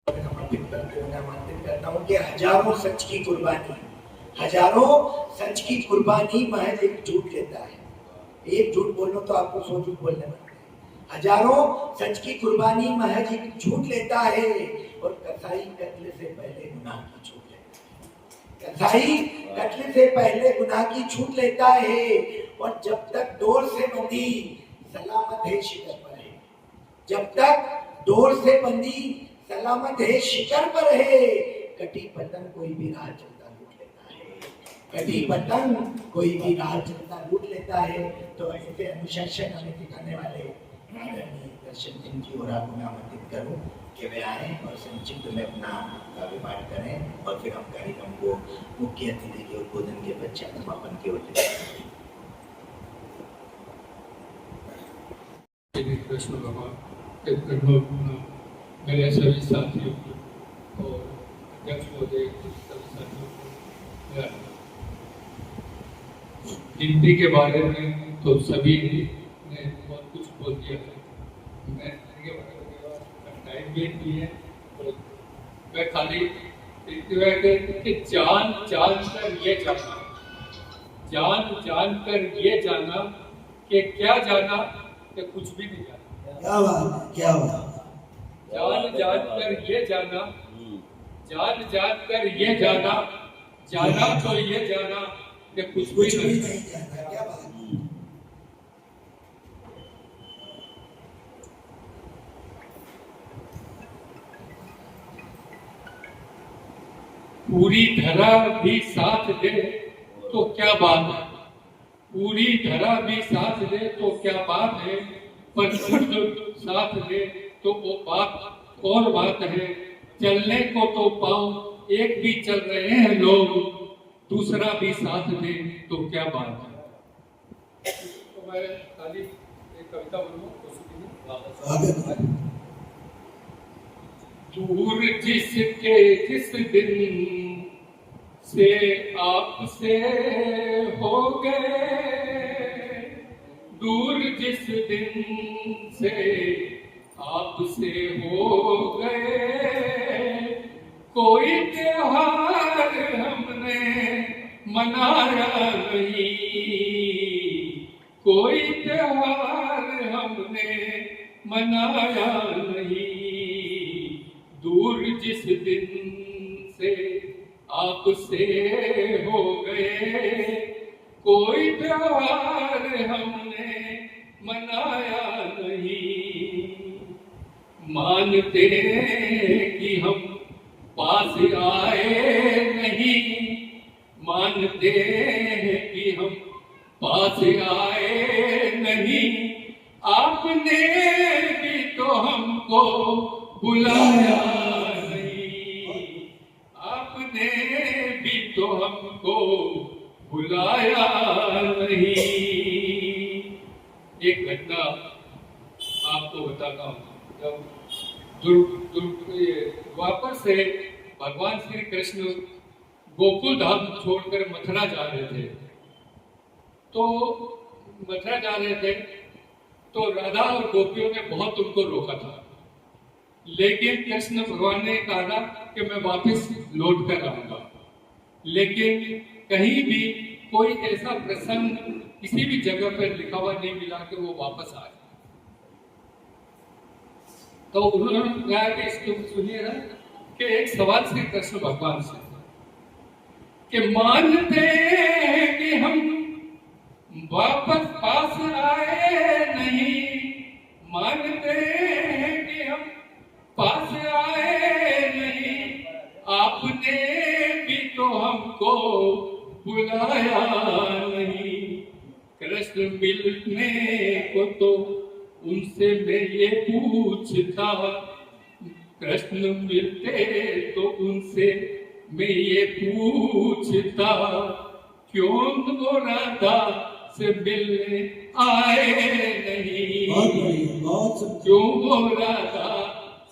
आमंत्रित करता हूँ कि हजारों सच की कुर्बानी महज एक झूठ लेता है। एक झूठ बोलो तो आपको 100 झूठ बोलने पड़ते हैं। हजारों सच की कुर्बानी महज एक झूठ लेता है और कसाई कत्ल से पहले गुनाह की छूट लेता है। कसाई कत्ल से पहले गुनाह की छूट लेता है और जब तक डोर से बंधी सलामत है शिकर पर है। जब तक डोर से बंधी सलामत है शिकर पर है। कटी पतंग कोई भी राह चलता लूट लेता है। कटी पतंग कोई भी राह चलता लूट लेता है। तो ऐसे अनुशासन हमें सिखाने वाले दर्शन सिंह जी और आपको मैं आमंत्रित करूं कि वे आए और संक्षिप्त में अपना काव्य पाठ करें और फिर हम कार्यक्रम को मुख्य अतिथि के उद्बोधन के पश्चात समापन की ओर ले कृष्ण भगवान मेरे सभी साथियों को और अध्यक्ष महोदय सभी साथियों को हिंदी के बारे में तो सभी ने बहुत कुछ बोल दिया है। मैं के बारे में टाइम भी नहीं है और मैं खाली कि जान कर ये जाना, जान कर ये जाना कि क्या जाना कि कुछ भी नहीं जाना। क्या बात, क्या बात। जान कर ये जाना, जान कर ये जाना, जाना तो ये जाना कि कुछ भी नहीं जाना। क्या बात। पूरी धरा भी साथ दे तो क्या बात है, पूरी धरा भी साथ दे तो क्या बात है, पर शुद्ध साथ दे तो वो बात और बात है। चलने को तो पाँव एक भी चल रहे हैं लोग, दूसरा भी साथ दे तो क्या बात है। तो मैं खाली एक कविता बोलूँगा। दूर जिसके जिस दिन से आपसे हो गए, दूर जिस दिन से आपसे हो गए, कोई त्योहार हमने मनाया नहीं, कोई त्योहार हमने मनाया नहीं। दूर जिस दिन से आपसे हो गए, कोई त्योहार हमने मनाया नहीं। मानते कि हम पास आए नहीं, मानते कि हम पास आए नहीं, आपने भी तो हमको बुलाया नहीं, आपने भी तो हमको बुलाया नहीं। एक घटना आपको बताता हूँ। जब द्वापर से भगवान श्री कृष्ण गोकुल धाम छोड़कर मथुरा जा रहे थे, तो मथुरा जा रहे थे तो राधा और गोपियों ने बहुत उनको रोका था, लेकिन कृष्ण भगवान ने कहा कि मैं वापस लौट कर आऊंगा। लेकिन कहीं भी कोई ऐसा प्रसंग किसी भी जगह पर लिखा हुआ नहीं मिला कि वो वापस आए। तो उन्होंने कहा कि इसको सुनिए कि एक सवाल श्री कृष्ण भगवान से कि मानते हैं कि हम वापस पास आए नहीं, मानते हैं कि हम पास आए नहीं, आपने भी तो हमको बुलाया नहीं। कृष्ण मिलने को तो उनसे मैं ये पूछता, कृष्ण मिलते तो उनसे मैं ये पूछता, क्यों वो राधा से मिलने आए नहीं, क्यों वो राधा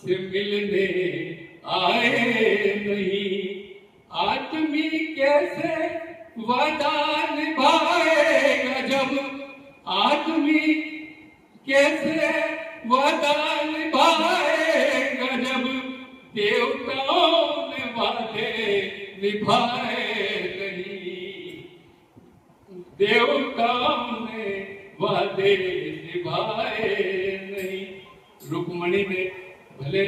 से मिलने आए नहीं। आदमी कैसे वादा निभाएगा जब, आदमी कैसे वादा निभाएगा जब देवताओं ने वादे निभाए नहीं, देवताओं ने वादे निभाए नहीं। रुक्मणी ने भले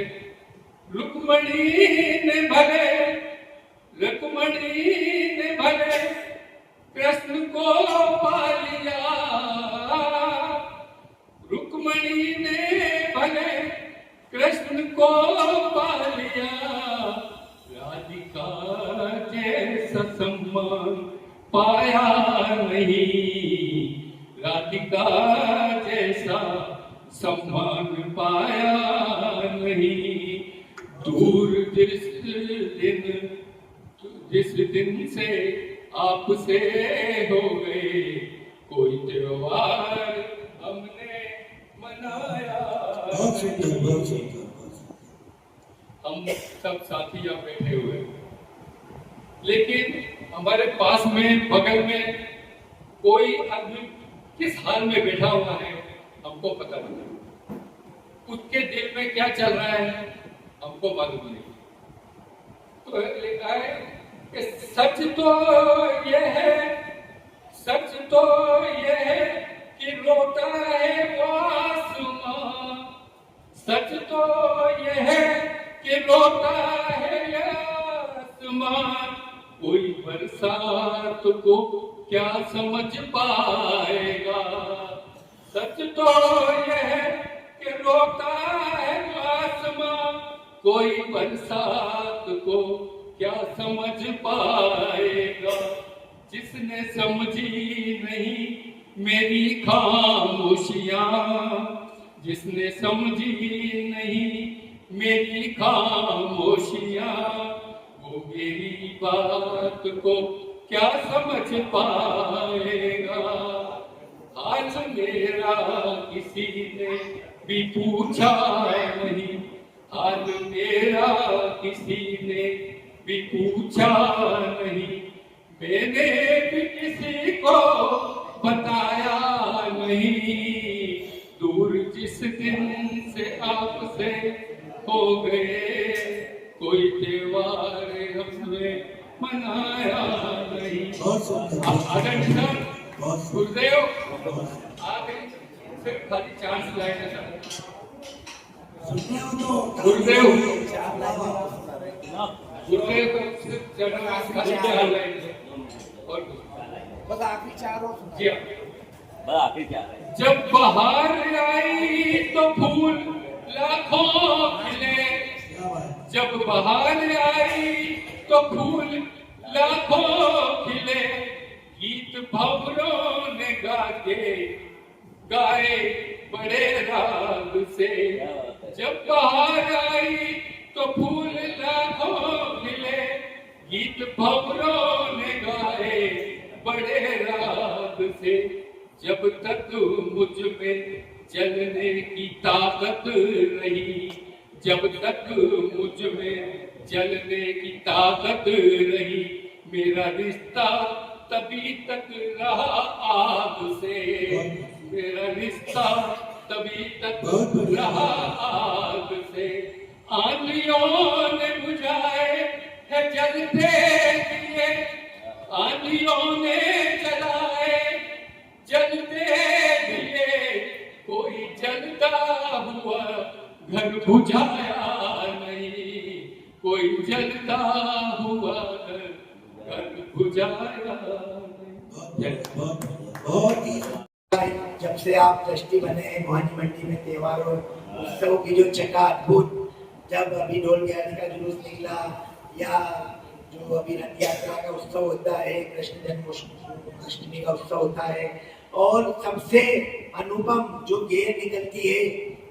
कृष्ण को पा लिया, रुक्मणी ने भले कृष्ण को पा लिया, राधिका जैसा सम्मान पाया नहीं, राधिका जैसा सम्मान पाया नहीं। दूर जिस दिन से आपसे हो गए, कोई त्योहार हमने मनाया। बहुत सुंदर, बहुत सुंदर। हम सब साथी यहाँ बैठे हुए, लेकिन हमारे पास में बगल में कोई आदमी किस हाल में बैठा हुआ है हमको पता नहीं, उसके दिल में क्या चल रहा है हमको मालूम नहीं। तो लिखा है कि सच तो यह है कि रोता है वो आसमां, सच तो यह है कि रोता है ये आसमां, कोई बरसात को क्या समझ पाएगा। सच तो यह है कि रोता है आसमां, कोई बरसात को क्या समझ पाएगा। जिसने समझी नहीं मेरी खामोशियां, जिसने समझी नहीं मेरी खामोशियां, वो मेरी बात को क्या समझ पाएगा। आज मेरा किसी ने भी पूछा नहीं, आज मेरा किसी ने भी पूछा नहीं, मैंने भी किसी को बताया नहीं। दूर जिस दिन से आपसे हो गए, कोई त्योहार हमने मनाया नहीं। आदरणीय गुरुदेव आगे सिर्फ खाली चांस लाए सर। गुरुदेव को सिर्फ चरण खाली चांस लाए और बस आखिरी चार और जी जब बाहर आई तो फूल लाखों खिले, जब बाहर आई तो फूल लाखों खिले, गीत भंवरों ने गाए बड़े राग से। जब बाहर आई तो फूल लाखों खिले, गीत भंवरों ने गाए बड़े राग से। जब तक मुझ में जलने की ताकत रही, जब तक मुझ में जलने की ताकत रही, मेरा रिश्ता तभी तक रहा आग से, मेरा रिश्ता तभी तक रहा आग से। आंधियों ने बुझाए है जलते दिए, आंधियों ने जलाए जलते दिए, कोई जलता हुआ घर बुझाया नहीं, कोई जलता हुआ घर बुझाया नहीं। बहुत ही जब से आप ट्रस्टी बने हैं भवानी मंडी में त्योहार और उत्सव की जो चकाअद्भुत, जब अभी ढोल गयानी का जुलूस निकला या जो अभी रथ यात्रा का उत्सव होता है, कृष्ण जन्माष्टमी का उत्सव होता है, और सबसे अनुपम जो गेर निकलती है,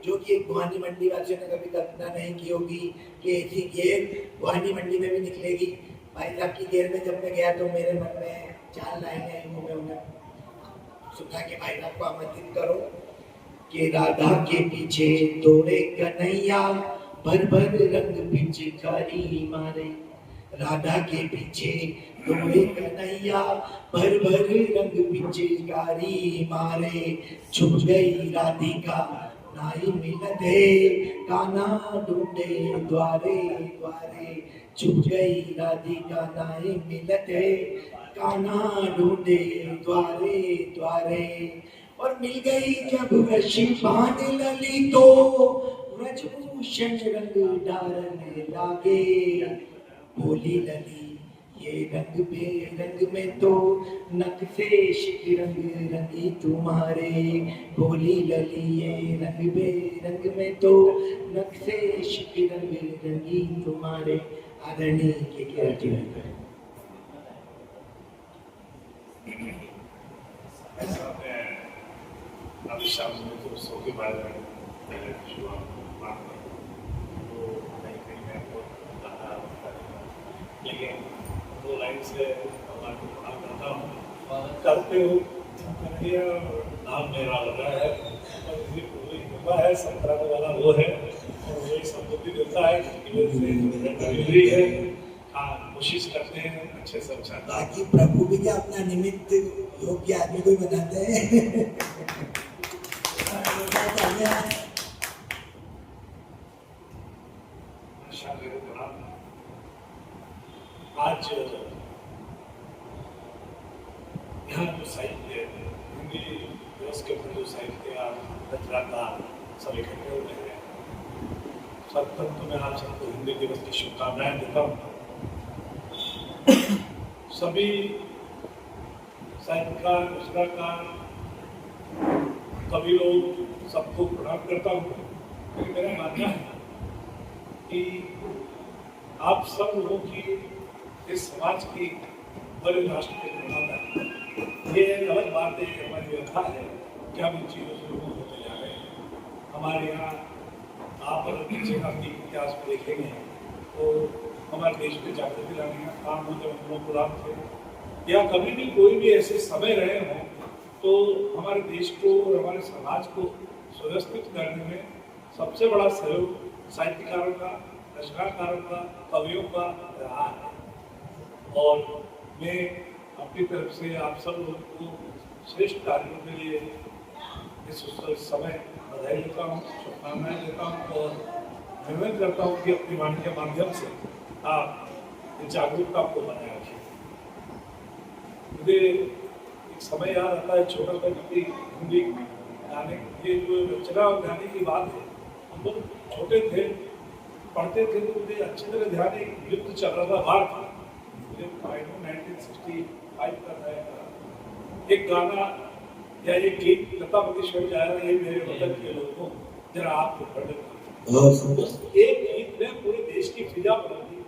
जो कि भवानी मंडी वासियों ने कभी कल्पना नहीं की होगी कि ऐसी गेर भवानी मंडी में भी निकलेगी। भाई साहब की गेर में जब मैं गया तो मेरे मन में 4 लाइनें आई, मैं उन्हें सुना के भाई साहब को आमंत्रित करो कि राधा के पीछे दौड़े कन्हैया, भर भर रंग पिचकारी मारे। राधा के पीछे दौड़े कन्हैया, भर भर रंग पिचकारी मारे। छुप गई राधिका नाई मिलत है, कान्हा ढूंढे द्वारे द्वारे, छुप गई राधिका नाई मिलत है, कान्हा ढूंढे द्वारे द्वारे। और मिल गई जब रशी बांध लली तो ब्रजभूषण रंग डारने लागे, बोली लली ये रंग बेरंग में तो नक्शे शिक रंग रंगी तुम्हारे, बोली लली ये रंग बेरंग में तो नक्शे शिक रंग रंगी तुम्हारे। आदरणीय के अभी शाम में दोस्तों के बारे में पहले शुरुआत तो कहीं मैं बहुत लेकिन दो लाइन से आपको पढ़ा करता हूँ करते हो नाम मेरा लगा है और कृपा है संक्रांत वाला वो है और वही संपत्ति देता है कि है। हाँ कोशिश करते हैं अच्छे से अच्छा। बाकी प्रभु भी क्या अपना निमित्त योग्य आदमी को ही बनाते हैं। आज यहाँ जो साहित्य हिंदी दिवस के ऊपर जो साहित्य रचनाकार सब इकट्ठे होते हैं, सर्वप्रथम तो मैं आप सबको हिंदी दिवस की शुभकामनाएं देता हूँ। सभी साहित्यकार रचनाकार कवि लोग सबको प्रणाम करता हूँ, क्योंकि मेरा मानना है कि आप सब लोगों की इस समाज की बड़े राष्ट्र के निर्माता है। ये एक अलग बात है, हमारी व्यथा है कि हम इन चीज़ों से दूर होते जा रहे हैं। हमारे यहाँ आप अगर पीछे का इतिहास में देखेंगे तो हमारे देश में जागृति लाने का काम हो जब हम लोग थे या कभी भी कोई भी ऐसे समय रहे हों तो हमारे देश को और हमारे समाज को सुव्यवस्थित करने में सबसे बड़ा सहयोग साहित्यकारों का, रचनाकारों का, कवियों का रहा है। और मैं अपनी तरफ से आप सब लोगों को श्रेष्ठ कार्यों के लिए इस समय बधाई देता हूँ, शुभकामनाएं देता हूँ और निवेदन करता हूँ कि अपनी वाणी के माध्यम से आप जागरूकता को बनाए रखें। मुझे एक समय याद आता है छोटा सा हिंदी गाने की जो रचना और गाने की बात है, हम लोग छोटे थे पढ़ते थे तो मुझे अच्छी तरह ध्यान एक युद्ध चल रहा था बाहर था, मुझे 1965 का था एक गाना या एक गीत लता मंगेशकर जी आया, ये मेरे वतन के लोगों जरा आपको पढ़ एक गीत ने पूरे देश की फिजा बदल दी।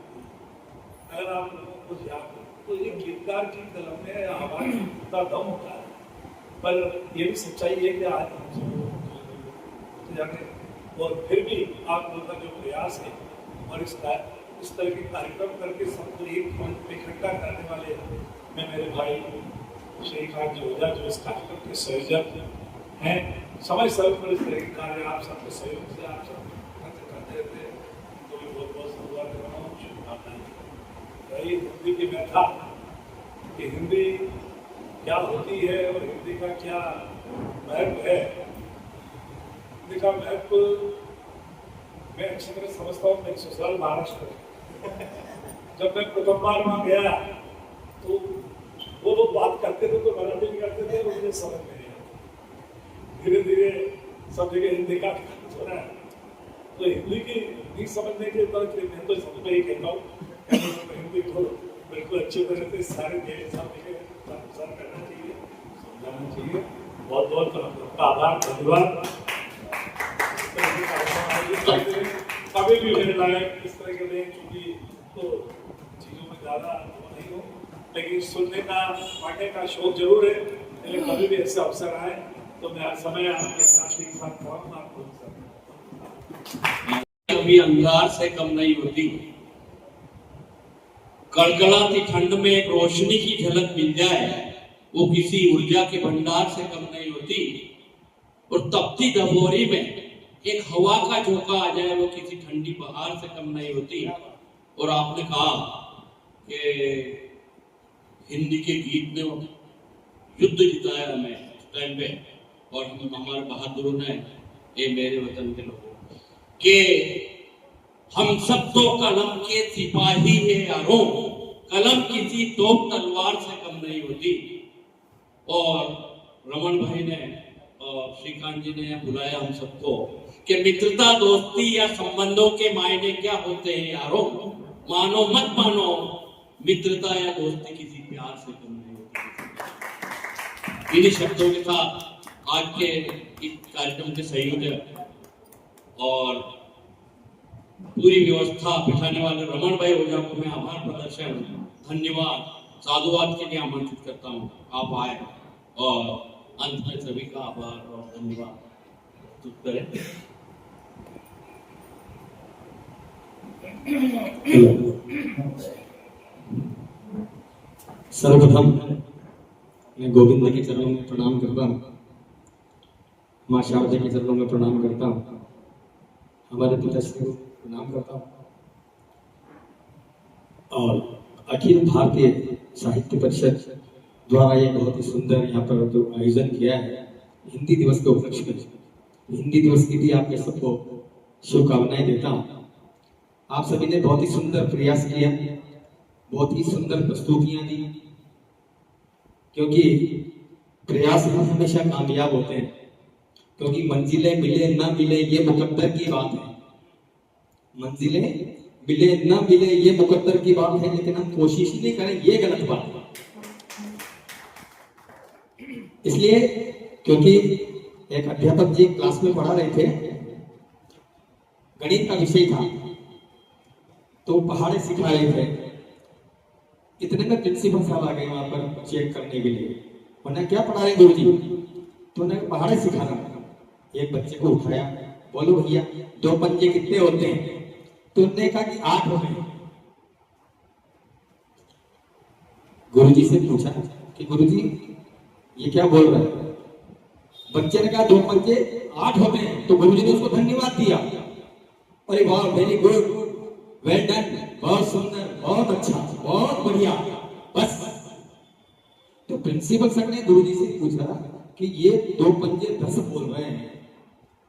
अगर आप लोगों को याद हो तो एक गीतकार की कलम में आवाज का दम होता है, पर ये भी सच्चाई है कि आज जाने और फिर भी आप लोगों का जो प्रयास है और इस तरह के कार्यक्रम करके सबको एक मंच पे इकट्ठा करने वाले मैं मेरे भाई श्रीकांत जी ओझा जो इस कार्यक्रम के संयोजक हैं, समय समय पर इस तरह के कार्य आप सबके सहयोग से आप सब करते रहते हैं, तो भी बहुत बहुत धन्यवाद कर रहा हूँ, शुभकामनाएं। रही हिंदी की व्यथा कि हिंदी क्या होती है और हिंदी का क्या महत्व है। हिंदी का महत्व मैं अच्छी तरह समझता हूँ। मैं ससुराल महाराष्ट्र जब मैं प्रथम बार वहाँ गया तो वो लोग बात करते थे तो मराठी में करते थे, मुझे समझ में नहीं आया। धीरे धीरे सब जगह हिंदी का हो रहा है, तो हिंदी की नहीं समझने के बाद मैं तो सबको यही कहता हूँ हिंदी को बिल्कुल अच्छी तरह से सारे देश सब जगह करना चाहिए, समझाना चाहिए। बहुत बहुत आभार, धन्यवाद। कभी भी मेरे लायक इस तरह के लिए चूंकि तो चीज़ों में ज़्यादा नहीं हो, लेकिन सुनने का पढ़ने का शौक जरूर है। लेकिन कभी भी ऐसे अवसर आए तो मैं हर समय आपके साथ रहूँगा। कभी अंगार से कम नहीं होती, कड़कड़ाती ठंड में एक रोशनी की झलक मिल जाए वो किसी ऊर्जा के भंडार से कम नहीं होती, और तपती दबोरी में एक हवा का झोंका आ जाए वो किसी ठंडी बहार से कम नहीं होती। और आपने कहा कि हिंदी के गीत ने युद्ध जिताया हमें उस टाइम पे, और हमारे बहादुरों ने ये मेरे वतन के लोगों, कि हम सब तो कलम के सिपाही है यारों, कलम किसी तोप तलवार से कम नहीं होती। और रमन भाई ने और श्रीकांत जी ने बुलाया हम सबको कि मित्रता, दोस्ती या संबंधों के मायने क्या होते हैं यारों, मानो मत मानो, मित्रता या दोस्ती किसी प्यार से कम नहीं होती। इन्हीं शब्दों के साथ आज के इस कार्यक्रम के संयोजक और पूरी व्यवस्था बिठाने वाले रमन भाई ओझा को मैं आभार प्रदर्शन, धन्यवाद, साधुवाद के लिए आमंत्रित करता हूँ। आप आए और अंत में सभी का आभार और धन्यवाद करें। सर्वप्रथम मैं गोविंद के चरणों में प्रणाम करता हूँ, माँ शारदा के चरणों में प्रणाम करता हूँ, हमारे पिताश्री को प्रणाम करता हूँ और अखिल भारतीय साहित्य परिषद द्वारा ये बहुत ही सुंदर यहाँ पर जो आयोजन किया है हिंदी दिवस के उपलक्ष्य में, हिंदी दिवस की भी आपके सबको शुभकामनाएं देता हूँ। आप सभी ने बहुत ही सुंदर प्रयास किया, बहुत ही सुंदर प्रस्तुतियां दी, क्योंकि प्रयास में हमेशा कामयाब होते हैं, क्योंकि मंजिलें मिले ना मिले ये मुकद्दर की बात है, मंजिलें मिले ना मिले ये मुकद्दर की बात है, लेकिन हम कोशिश ही नहीं करें ये गलत बात है। इसलिए क्योंकि एक अध्यापक जी क्लास में पढ़ा रहे थे, गणित का विषय था, तो पहाड़े सिखा रहे थे। इतने में प्रिंसिपल साहब आ गए वहां पर चेक करने के लिए। उन्हें क्या पढ़ा रहे गुरुजी? तो उन्हें पहाड़े सिखा रहा। एक बच्चे को उठाया, बोलो भैया 2 पंजे कितने होते हैं? तो उन्होंने कहा कि 8 होते हैं। गुरुजी से पूछा कि गुरुजी ये क्या बोल रहे हैं? बच्चे ने कहा 2 पंजे 8 होते हैं। तो गुरुजी ने उसको धन्यवाद दिया, अरे वाह, वेरी गुड, वेल डन, बहुत सुंदर, बहुत अच्छा, बहुत बढ़िया, बस। तो प्रिंसिपल सर ने गुरुजी से पूछा कि ये 2 पंजे 10 बोल रहे हैं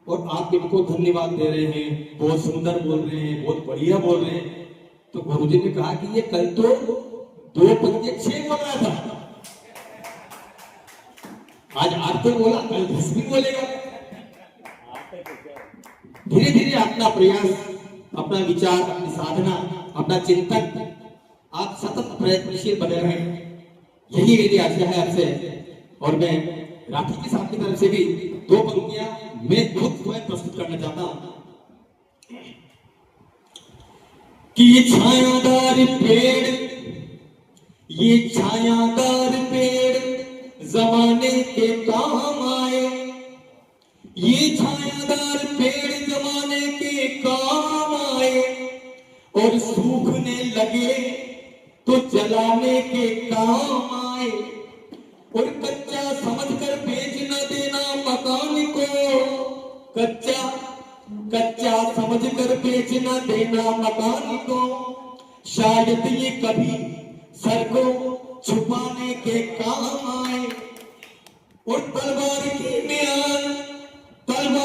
और आप इनको धन्यवाद दे रहे हैं, बहुत सुंदर बोल रहे हैं, बहुत बढ़िया बोल रहे हैं। तो गुरुजी ने कहा कि ये कल तो 2 पंजे 6 बोल रहा था, आज 8 तो बोला, कल 10 भी बोलेगा। धीरे धीरे अपना प्रयास, अपना विचार, अपनी साधना, अपना चिंतन, आप सतत प्रयत्नशील बने रहें, यही मेरी आशा है आपसे। और मैं राठी के साहब की तरफ से भी 2 पंक्तियां मैं खुद स्वयं प्रस्तुत करना चाहता हूं कि ये छायादार पेड़ जमाने के काम आए, ये छायादार पेड़ जमाने के काम आए, और सूखने लगे तो जलाने के काम आए, और कच्चा समझकर बेच न देना मकान को, कच्चा समझकर बेच न देना मकान को, शायद ये कभी सर को छुपाने के काम आए, और तलवार की म्यान कभी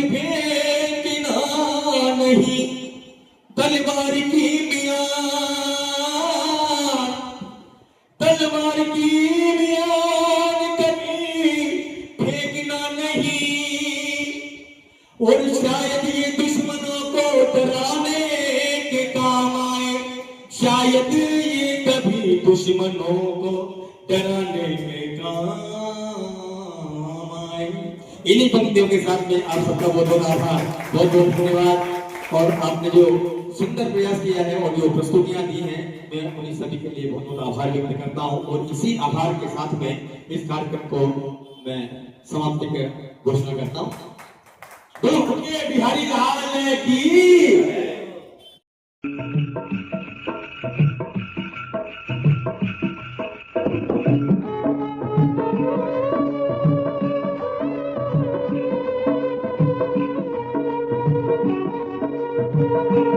फेंकना नहीं, तलवार की म्यान कभी फेंकना नहीं, और शायद ये दुश्मनों को डराने के काम आए, शायद ये कभी दुश्मनों को डराने के काम आए। इन्हीं पंक्तियों के साथ में आप सबका बहुत बहुत आभार, बहुत बहुत धन्यवाद। और आपने जो सुंदर प्रयास किया है और जो प्रस्तुतियां दी हैं, मैं उन्हीं सभी के लिए बहुत बहुत आभार व्यक्त करता हूं। और इसी आभार के साथ में इस कार्यक्रम को मैं समाप्ति की घोषणा करता हूं। बोलो बिहारी लाल की। Thank you.